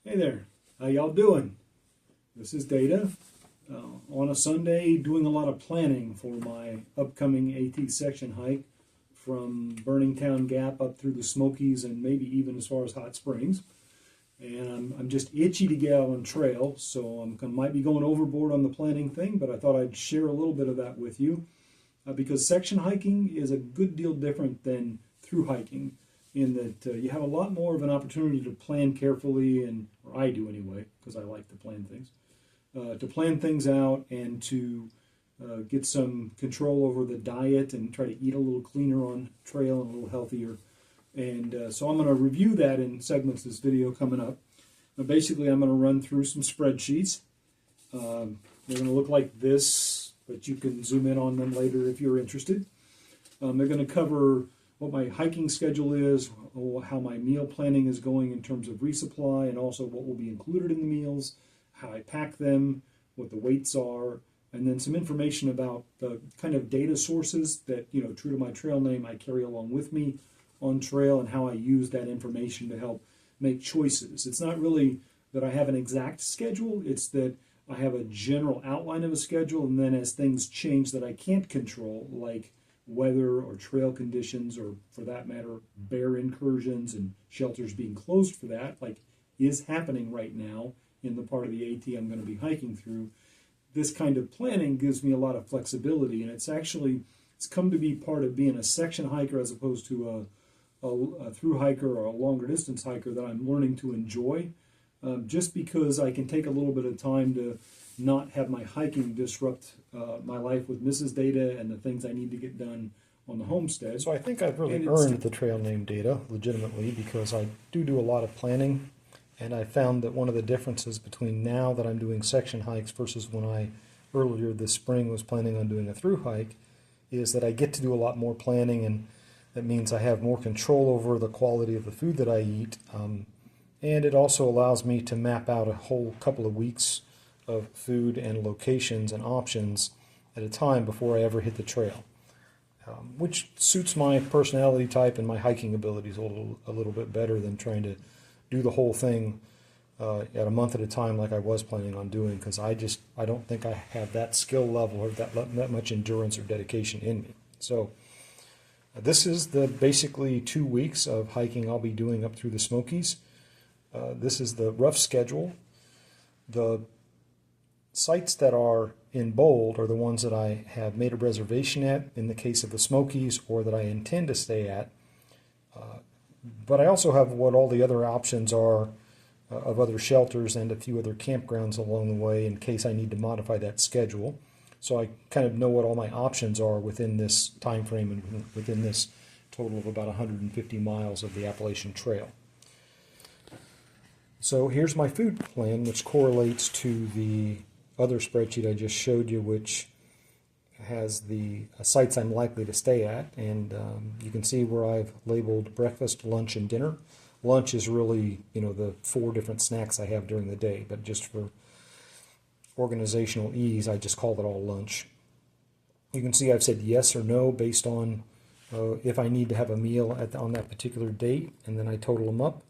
Hey there, how y'all doing? This is Data. On a Sunday, doing a lot of planning for my upcoming AT section hike from Burningtown Gap up through the Smokies and maybe even as far as Hot Springs. And I'm just itchy to get out on trail, so might be going overboard on the planning thing, but I thought I'd share a little bit of that with you because section hiking is a good deal different than through hiking in that you have a lot more of an opportunity to plan carefully, or I do anyway, because I like to plan things out and to get some control over the diet and try to eat a little cleaner on trail and a little healthier. And so I'm going to review that in segments of this video coming up. Now basically, I'm going to run through some spreadsheets. They're going to look like this, but you can zoom in on them later if you're interested. They're going to cover what my hiking schedule is, how my meal planning is going in terms of resupply, and also what will be included in the meals, how I pack them, what the weights are, and then some information about the kind of data sources that, true to my trail name, I carry along with me on trail and how I use that information to help make choices. It's not really that I have an exact schedule, it's that I have a general outline of a schedule, and then as things change that I can't control, like weather or trail conditions, or for that matter, bear incursions and shelters being closed for that, like is happening right now in the part of the AT I'm going to be hiking through. This kind of planning gives me a lot of flexibility, and it's come to be part of being a section hiker as opposed to a through hiker or a longer distance hiker that I'm learning to enjoy, just because I can take a little bit of time to not have my hiking disrupt my life with Mrs. Data and the things I need to get done on the homestead. So I think I've really earned the trail name Data legitimately, because I do a lot of planning, and I found that one of the differences between now that I'm doing section hikes versus when I earlier this spring was planning on doing a through hike is that I get to do a lot more planning, and that means I have more control over the quality of the food that I eat, and it also allows me to map out a whole couple of weeks of food and locations and options at a time before I ever hit the trail, which suits my personality type and my hiking abilities a little bit better than trying to do the whole thing at a month at a time like I was planning on doing, because I don't think I have that skill level or that much endurance or dedication in me. So this is the basically 2 weeks of hiking I'll be doing up through the Smokies. This is the rough schedule. The sites that are in bold are the ones that I have made a reservation at in the case of the Smokies, or that I intend to stay at. But I also have what all the other options are of other shelters and a few other campgrounds along the way in case I need to modify that schedule. So I kind of know what all my options are within this time frame and within this total of about 150 miles of the Appalachian Trail. So here's my food plan, which correlates to the other spreadsheet I just showed you, which has the sites I'm likely to stay at, and you can see where I've labeled breakfast, lunch, and dinner. Lunch is really, the 4 different snacks I have during the day, but just for organizational ease, I just call it all lunch. You can see I've said yes or no based on if I need to have a meal on that particular date, and then I total them up.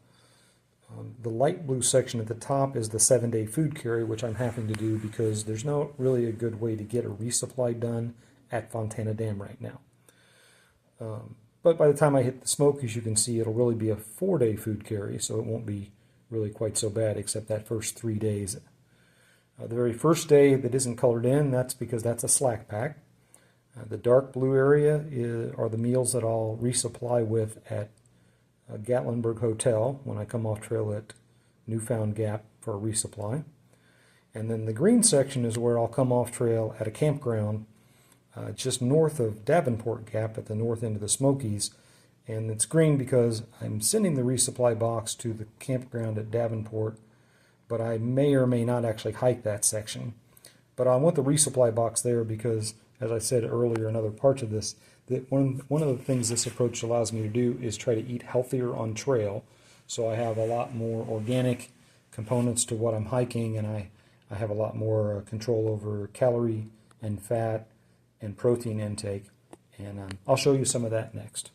The light blue section at the top is the 7-day food carry, which I'm having to do because there's not really a good way to get a resupply done at Fontana Dam right now. But by the time I hit the Smokies, you can see it'll really be a 4-day food carry, so it won't be really quite so bad except that first 3 days. The very first day that isn't colored in, that's because that's a slack pack. The dark blue area are the meals that I'll resupply with at Gatlinburg Hotel when I come off trail at Newfound Gap for a resupply. And then the green section is where I'll come off trail at a campground just north of Davenport Gap at the north end of the Smokies. And it's green because I'm sending the resupply box to the campground at Davenport, but I may or may not actually hike that section. But I want the resupply box there because, as I said earlier in other parts of this, that one of the things this approach allows me to do is try to eat healthier on trail. So I have a lot more organic components to what I'm hiking, and I have a lot more control over calorie and fat and protein intake. And I'll show you some of that next.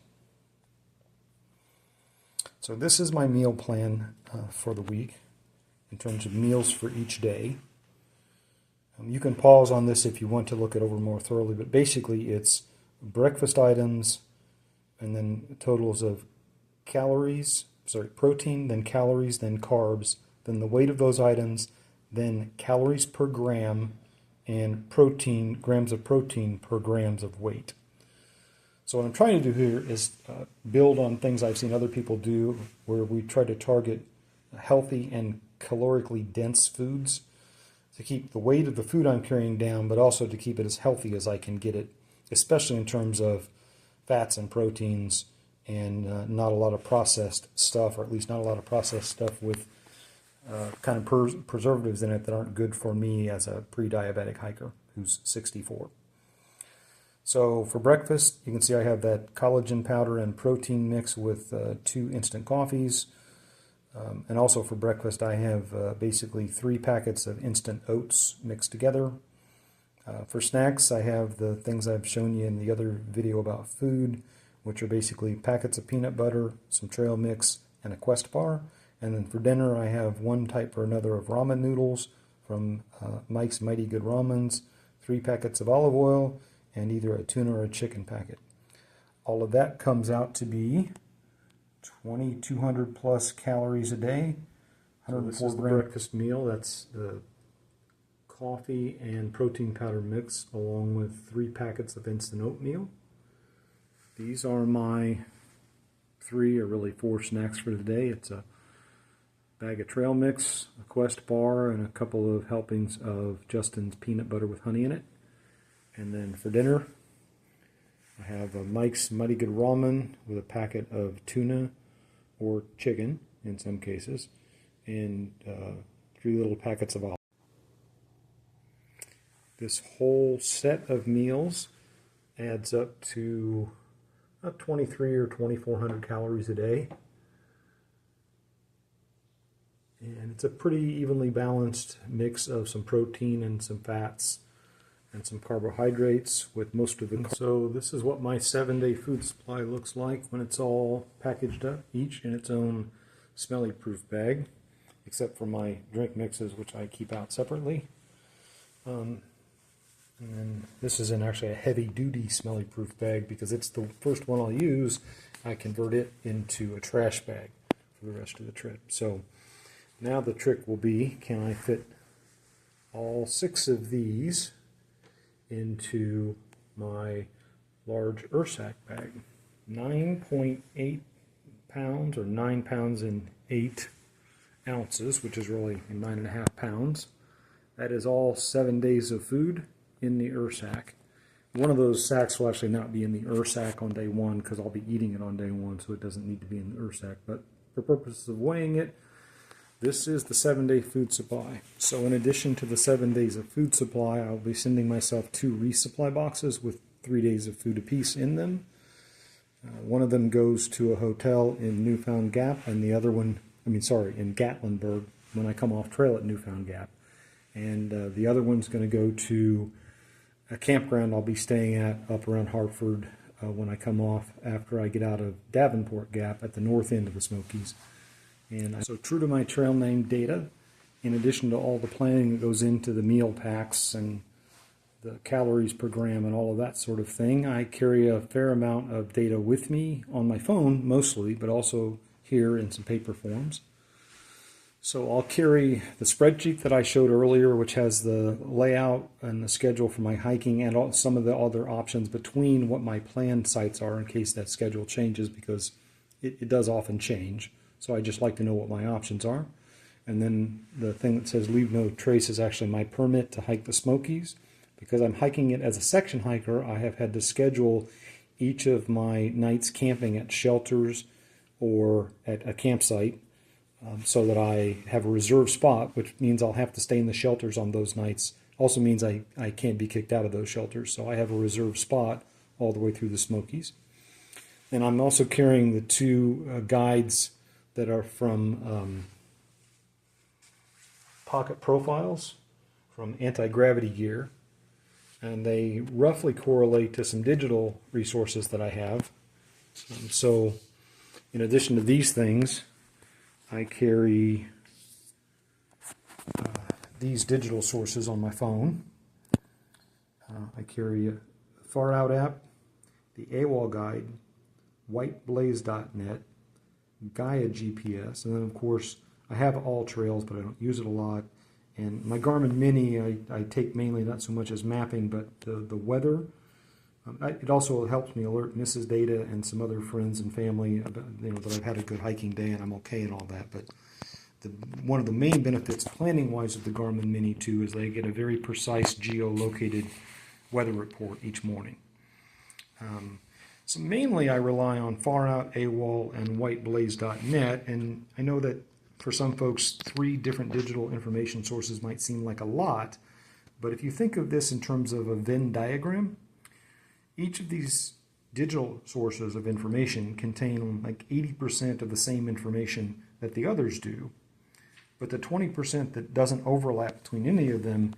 So this is my meal plan for the week. in terms of meals for each day. You can pause on this if you want to look it over more thoroughly, but basically it's breakfast items and then totals of protein, then calories, then carbs, then the weight of those items, then calories per gram, and grams of protein per grams of weight. So what I'm trying to do here is build on things I've seen other people do, where we try to target healthy and calorically dense foods to keep the weight of the food I'm carrying down, but also to keep it as healthy as I can get it, especially in terms of fats and proteins, and not a lot of processed stuff, or at least not a lot of processed stuff with kind of preservatives in it that aren't good for me as a pre-diabetic hiker who's 64. So for breakfast, you can see I have that collagen powder and protein mix with 2 instant coffees. And also for breakfast, I have basically 3 packets of instant oats mixed together. For snacks, I have the things I've shown you in the other video about food, which are basically packets of peanut butter, some trail mix, and a Quest bar. And then for dinner, I have one type or another of ramen noodles from Mike's Mighty Good Ramens, 3 packets of olive oil, and either a tuna or a chicken packet. All of that comes out to be 2,200 plus calories a day, 104 gram breakfast meal. That's the coffee and protein powder mix along with 3 packets of instant oatmeal. These are my 3 or really 4 snacks for the day. It's a bag of trail mix, a Quest bar, and a couple of helpings of Justin's peanut butter with honey in it. And then for dinner, I have a Mike's Mighty Good Ramen with a packet of tuna or chicken in some cases, and 3 little packets of olive. This whole set of meals adds up to about 2,300 or 2,400 calories a day. And it's a pretty evenly balanced mix of some protein and some fats and some carbohydrates with most of the carbs. So this is what my 7-day food supply looks like when it's all packaged up, each in its own smelly proof bag, except for my drink mixes, which I keep out separately. And then this is actually a heavy duty smelly proof bag because it's the first one I'll use. I convert it into a trash bag for the rest of the trip. So now the trick will be, can I fit all 6 of these into my large Ursack bag? 9.8 pounds, or 9 pounds and 8 ounces, which is really 9.5 pounds. That is all 7 days of food in the Ursack. One of those sacks will actually not be in the Ursack on day 1 because I'll be eating it on day 1, so it doesn't need to be in the Ursack. But for purposes of weighing it, this is the 7-day food supply. So in addition to the 7 days of food supply, I'll be sending myself 2 resupply boxes with 3 days of food apiece in them. One of them goes to a hotel in Newfound Gap, and the other one, in Gatlinburg, when I come off trail at Newfound Gap. And the other one's going to go to a campground I'll be staying at up around Hartford when I come off after I get out of Davenport Gap at the north end of the Smokies. And so true to my trail name data, in addition to all the planning that goes into the meal packs and the calories per gram and all of that sort of thing, I carry a fair amount of data with me on my phone mostly, but also here in some paper forms. So I'll carry the spreadsheet that I showed earlier, which has the layout and the schedule for my hiking and some of the other options between what my planned sites are in case that schedule changes, because it does often change. So I just like to know what my options are. And then the thing that says leave no trace is actually my permit to hike the Smokies. Because I'm hiking it as a section hiker, I have had to schedule each of my nights camping at shelters or at a campsite so that I have a reserved spot, which means I'll have to stay in the shelters on those nights. Also means I can't be kicked out of those shelters. So I have a reserved spot all the way through the Smokies. And I'm also carrying the 2 guides that are from Pocket Profiles from Anti-Gravity Gear, and they roughly correlate to some digital resources that I have. So in addition to these things, I carry these digital sources on my phone. I carry a Far Out app, the AWOL guide, whiteblaze.net, Gaia GPS, and then of course I have all trails, but I don't use it a lot. And my Garmin Mini I take mainly not so much as mapping, but the weather. It also helps me alert Mrs. Data and some other friends and family about, that I've had a good hiking day and I'm okay and all that. But one of the main benefits planning-wise of the Garmin Mini 2 is they get a very precise geolocated weather report each morning. So mainly I rely on Far Out, AWOL, and whiteblaze.net, and I know that for some folks 3 different digital information sources might seem like a lot, but if you think of this in terms of a Venn diagram, each of these digital sources of information contain like 80% of the same information that the others do, but the 20% that doesn't overlap between any of them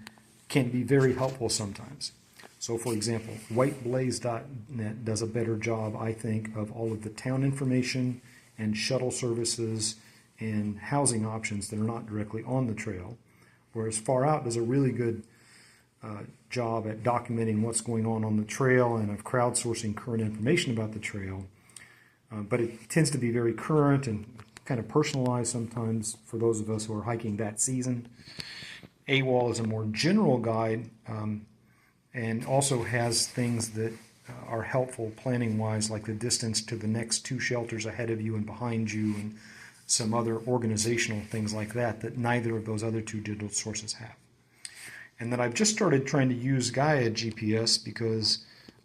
can be very helpful sometimes. So for example, whiteblaze.net does a better job, I think, of all of the town information and shuttle services and housing options that are not directly on the trail, whereas Far Out does a really good job at documenting what's going on the trail and of crowdsourcing current information about the trail. But it tends to be very current and kind of personalized sometimes for those of us who are hiking that season. AWOL is a more general guide and also has things that are helpful planning-wise, like the distance to the next 2 shelters ahead of you and behind you, and some other organizational things like that that neither of those other 2 digital sources have. And then I've just started trying to use Gaia GPS because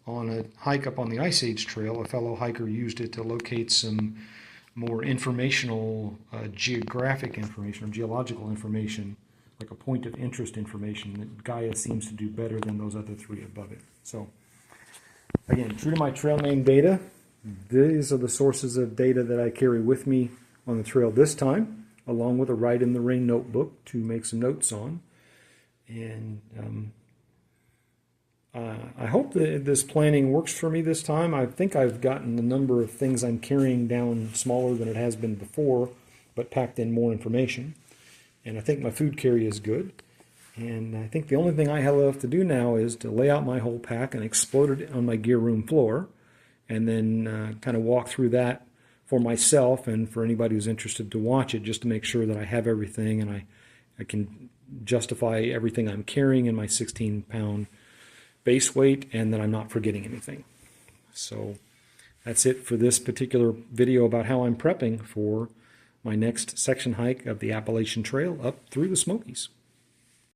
on a hike up on the Ice Age Trail, a fellow hiker used it to locate some more informational geographic information or geological information, like a point of interest information that Gaia seems to do better than those other 3 above it. So again, true to my trail name data, these are the sources of data that I carry with me on the trail this time, along with a Ride in the Rain notebook to make some notes on. And I hope that this planning works for me this time. I think I've gotten the number of things I'm carrying down smaller than it has been before, but packed in more information. And I think my food carry is good. And I think the only thing I have left to do now is to lay out my whole pack and explode it on my gear room floor, and then kind of walk through that for myself and for anybody who's interested to watch it, just to make sure that I have everything and I can justify everything I'm carrying in my 16-pound base weight, and that I'm not forgetting anything. So that's it for this particular video about how I'm prepping for my next section hike of the Appalachian Trail up through the Smokies.